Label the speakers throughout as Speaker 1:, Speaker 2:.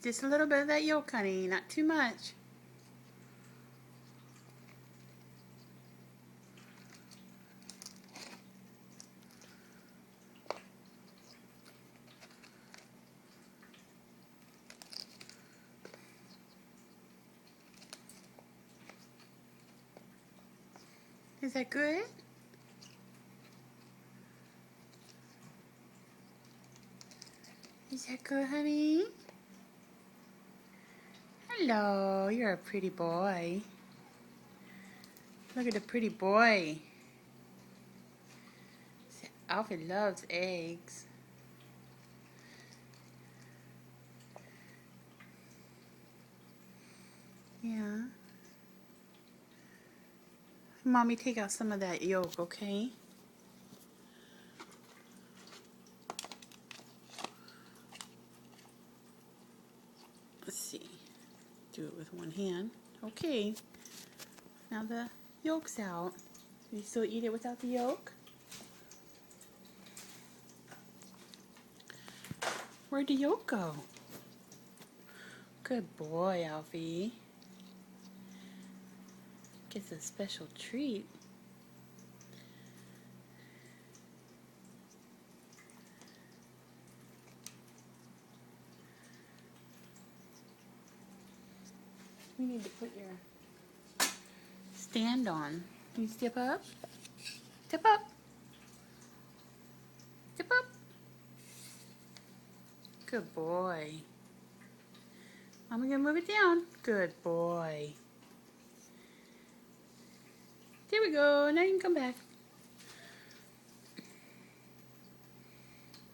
Speaker 1: Just a little bit of that yolk, honey, not too much. Is that good? Is that good, honey? Hello, you're a pretty boy. Look at the pretty boy. Alfie loves eggs. Yeah. Mommy, take out some of that yolk, okay? Let's see. Do it with one hand. Okay. Now the yolk's out. You still eat it without the yolk? Where'd the yolk go? Good boy, Alfie. Gets a special treat. You need to put your stand on. Can you step up? Step up. Step up. Good boy. I'm gonna move it down. Good boy. There we go. Now you can come back.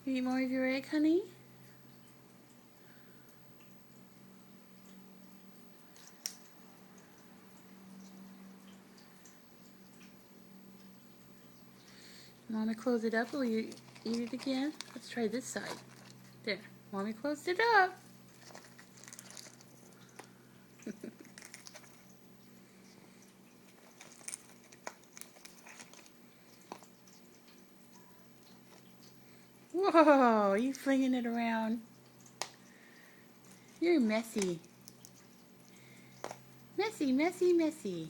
Speaker 1: You eat more of your egg, honey? Mommy, close it up. Will you eat it again? Let's try this side. There. Mommy closed it up. Whoa, you flinging it around. You're messy. Messy, messy, messy.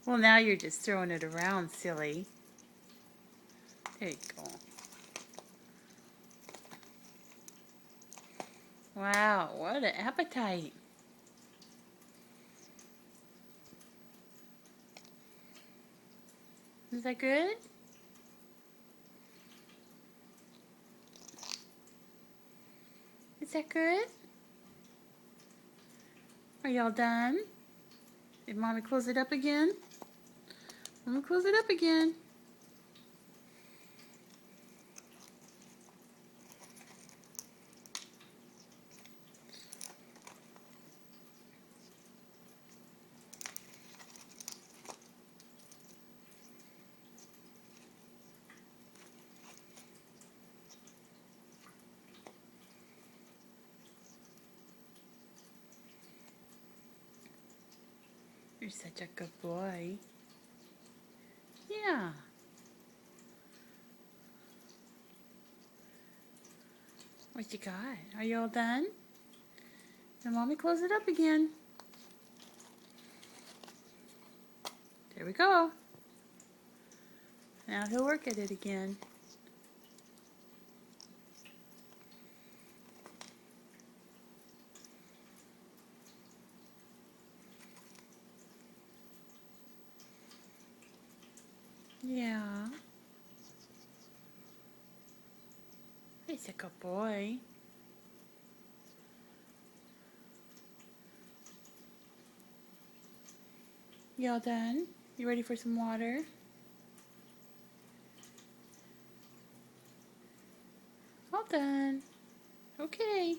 Speaker 1: Well, now you're just throwing it around, silly. There you go. Wow, what an appetite. Is that good? Is that good? Are y'all done? Did Mommy close it up again? I'm gonna close it up again. You're such a good boy. Yeah. What you got? Are you all done? Then Mommy close it up again. There we go. Now he'll work at it again. Yeah. He's a good boy. You all done? You ready for some water? All done. Okay.